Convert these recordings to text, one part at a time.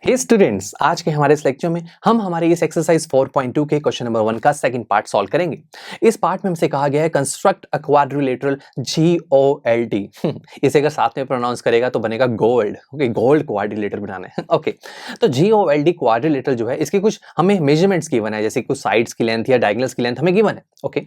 हे students, आज के हमारे इस लेक्चर में हम हमारे इस एक्सरसाइज 4.2 के क्वेश्चन नंबर 1 का सेकंड पार्ट सॉल्व करेंगे। इस पार्ट में हमसे कहा गया है कंस्ट्रक्ट अ क्वाड्रिलेटरल GOLD। इसे अगर साथ में प्रोनाउंस करेगा तो बनेगा गोल्ड। ओके, गोल्ड क्वाड्रिलेटर बनाना है। ओके, तो GOLD क्वाड्रिलेटर जो है इसके कुछ हमें मेजरमेंट्स गिवन है, जैसे कुछ साइड्स की लेंथ या डायगोनल्स की लेंथ हमें गिवन है। ओके,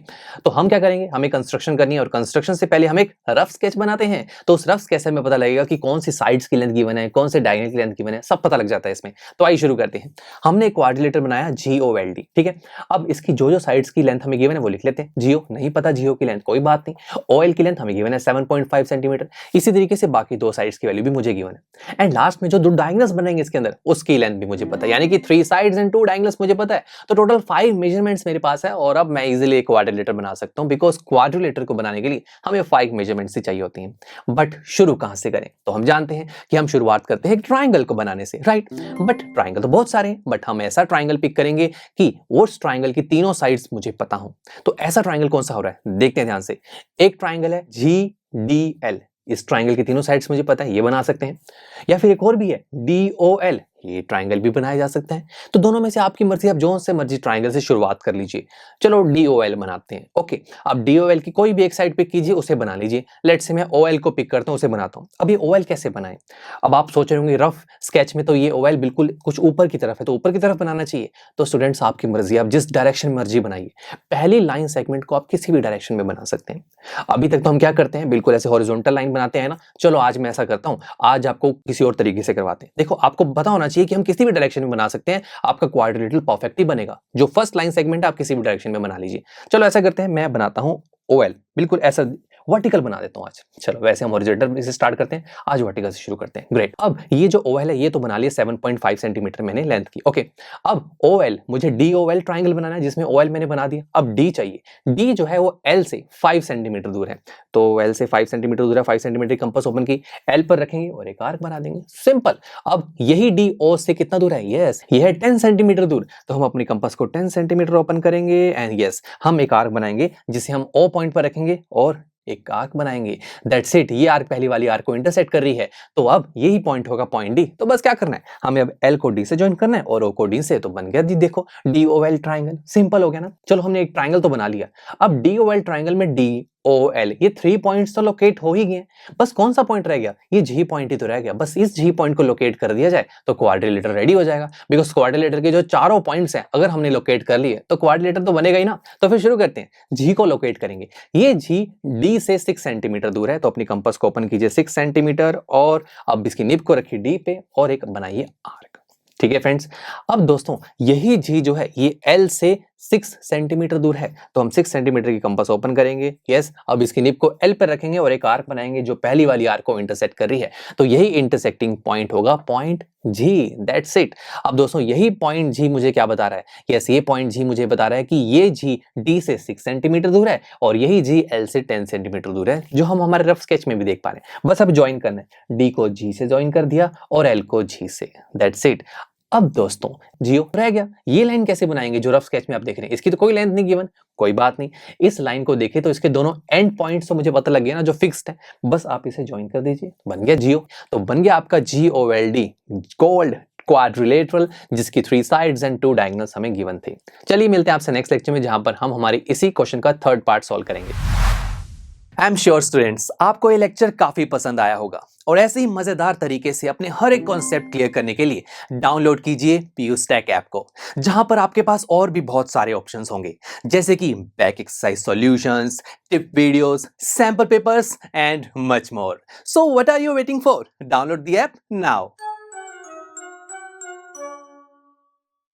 तो हम क्या करेंगे, हमें कंस्ट्रक्शन करनी है और कंस्ट्रक्शन से पहले हम एक रफ स्केच बनाते हैं। तो उस रफ स्केच से हमें पता लगेगा कि कौन सी साइड्स की लेंथ गिवन है, कौन से डायगोनल की लेंथ गिवन है, सब पता लग जाता है इसमें। तो आइए शुरू करते हैं। हमने एक क्वाड्रिलेटर बनाया GOLD, ठीक है। अब इसकी जो जो साइड्स की लेंथ हमें गिवन है वो लिख लेते हैं। GO नहीं पता, GO की लेंथ कोई बात नहीं। OL की लेंथ हमें गिवन है 7.5 सेंटीमीटर। इसी तरीके से बाकी दो साइड्स की वैल्यू भी मुझे गिवन है। एंड लास्ट में जो दो डायगोनल्स बनेंगे इसके अंदर उसकी लेंथ भी मुझे पता है, यानी कि 3 साइड्स एंड 2 डायगोनल्स मुझे पता है। तो टोटल 5 मेजरमेंट्स मेरे पास है और अब मैं इजीली एक क्वाड्रिलेटर बना सकता हूं, बिकॉज क्वाड्रिलेटर को बनाने के लिए हमें 5 मेजरमेंट्स ही चाहिए होती हैं। बट शुरू कहां से करें, तो हम जानते हैं कि हम शुरुआत करते हैं एक ट्राइंगल को बनाने से, राइट। बट ट्राइंगल तो बहुत सारे हैं, बट हम ऐसा ट्राइंगल पिक करेंगे कि उस ट्राइंगल की तीनों साइड्स मुझे पता हो। तो ऐसा ट्राइंगल कौन सा हो रहा है, देखते हैं ध्यान से। एक ट्राइंगल है GDL, इस ट्राइंगल की तीनों साइड्स मुझे पता है, ये बना सकते हैं। या फिर एक और भी है DOL, ये ट्राइंगल भी बनाया जा सकता है। तो दोनों में से आपकी मर्जी, आप जो से मर्जी ट्राइंगल से शुरुआत कर लीजिए। चलो DOL बनाते हैं। ओके, अब DOL की कोई भी एक साइड पिक कीजिए, उसे बना लीजिए। लेट्स से मैं OL को पिक करता हूं, उसे बनाता हूं। अब ये OL कैसे बनाएं, अब आप सोच रहे होंगे रफ स्केच में तो ये OL बिल्कुल कुछ ऊपर की तरफ है, तो ऊपर की तरफ बनाना चाहिए। तो स्टूडेंट्स आपकी मर्जी, आप जिस डायरेक्शन में मर्जी बनाइए। पहली लाइन सेगमेंट को आप किसी भी डायरेक्शन में बना सकते हैं। अभी तक तो हम क्या करते हैं, बिल्कुल ऐसे हॉरिजॉन्टल लाइन बनाते हैं ना। चलो आज मैं ऐसा करता हूं, आज आपको किसी और तरीके से करवाते हैं। देखो, आपको पता होना चाहिए कि हम किसी भी डायरेक्शन में बना सकते हैं, आपका क्वाड्रिलेटरल परफेक्टली बनेगा। जो फर्स्ट लाइन सेगमेंट है आप किसी भी डायरेक्शन में बना लीजिए। चलो ऐसा करते हैं, मैं बनाता हूं OL, बिल्कुल ऐसा वर्टिकल बना देता हूं आज। चलो वैसे हम हॉरिजॉन्टल से स्टार्ट करते हैं, आज वर्टिकल से शुरू करते हैं। ग्रेट। अब ये जो OL है ये तो बना लिया 7.5 सेंटीमीटर मैंने लेंथ की। ओके, अब OL मुझे DOL ट्राइंगल बनाना है, जिसमें OL मैंने बना दिया। अब D चाहिए। D जो है वो L से 5 सेंटीमीटर दूर है, तो L से 5 सेंटीमीटर दूर है। 5 सेंटीमीटर की कंपास ओपन की, L पर रखेंगे और एक आर्क बना देंगे, सिंपल। अब यही D O से कितना दूर है, यस ये है 10 सेंटीमीटर दूर। तो हम अपनी कंपास को 10 सेंटीमीटर ओपन करेंगे एंड यस हम एक आर्क बनाएंगे, जिसे हम O पॉइंट पर रखेंगे और एक आर्क बनाएंगे। दैट्स इट, ये आर्क पहली वाली आर्क को इंटरसेक्ट कर रही है, तो अब यही पॉइंट होगा पॉइंट D। तो बस क्या करना है, हमें अब L को D से ज्वाइन करना है और O को D से, तो बन गया जी, देखो DOL ट्राइंगल, सिंपल हो गया ना। चलो हमने एक ट्राइंगल तो बना लिया। अब DOL ट्राइंगल में DOL ये 3 पॉइंट्स तो लोकेट हो ही गए, बस कौन सा पॉइंट रह गया, ये G पॉइंट ही तो रह गया। बस इस G पॉइंट को लोकेट कर दिया जाए तो क्वाड्रिलेटर रेडी हो जाएगा। बिकॉज क्वाड्रिलेटर के जो चारों पॉइंट्स हैं अगर हमने लोकेट कर लिए तो क्वाड्रिलेटर तो बनेगा ही ना। तो फिर शुरू करते हैं, G को लोकेट करेंगे। ये G D से 6 सेंटीमीटर दूर है, तो अपनी कंपास को ओपन कीजिए 6 सेंटीमीटर और अब इसकी निब को रखिए D पे और एक बनाइए आर्क। ठीक है फ्रेंड्स। अब दोस्तों यही G जो है ये L से 6 सेंटीमीटर दूर है, तो हम 6 सेंटीमीटर की कंपास ओपन करेंगे। यस, अब इसकी निब को L पर रखेंगे और एक आर्क बनाएंगे जो पहली वाली आर्क को इंटरसेक्ट कर रही है। तो यही इंटरसेक्टिंग पॉइंट होगा पॉइंट G। That's it. अब दोस्तों यही पॉइंट G मुझे क्या बता रहा है, यस ये पॉइंट G मुझे बता रहा है कि ये G D से 6 सेंटीमीटर दूर है और यही G L से 10 सेंटीमीटर दूर है, जो हम हमारे रफ स्केच में भी देख पा रहे हैं। बस अब ज्वाइन करना है, D को G से ज्वाइन कर दिया और L को G से। That's it. अब दोस्तों जियो रह गया, ये लाइन कैसे बनाएंगे जो रफ स्केच में आप देख रहे हैं, इसकी तो कोई लेंथ नहीं गिवन, कोई बात नहीं। इस लाइन को देखें तो इसके दोनों एंड पॉइंट्स तो मुझे पता लग गया ना, जो फिक्स्ड है, बस आप इसे ज्वाइन कर दीजिए, बन गया जियो। तो बन गया आपका GOLD गोल्ड क्वाड्रिलेटरल, जिसकी 3 साइड्स एंड 2 डायगोनल्स हमें गिवन थे। चलिए मिलते हैं आपसे नेक्स्ट लेक्चर में, जहां पर हम हमारे इसी क्वेश्चन का थर्ड पार्ट सॉल्व करेंगे। आई एम श्योर स्टूडेंट्स आपको ये लेक्चर काफी पसंद आया होगा और ऐसे ही मजेदार तरीके से अपने हर एक कॉन्सेप्ट क्लियर करने के लिए डाउनलोड कीजिए PUSTACK ऐप को, जहां पर आपके पास और भी बहुत सारे ऑप्शंस होंगे, जैसे कि back exercise solutions, tip videos, sample papers and much more. So what are you waiting for, download the app now.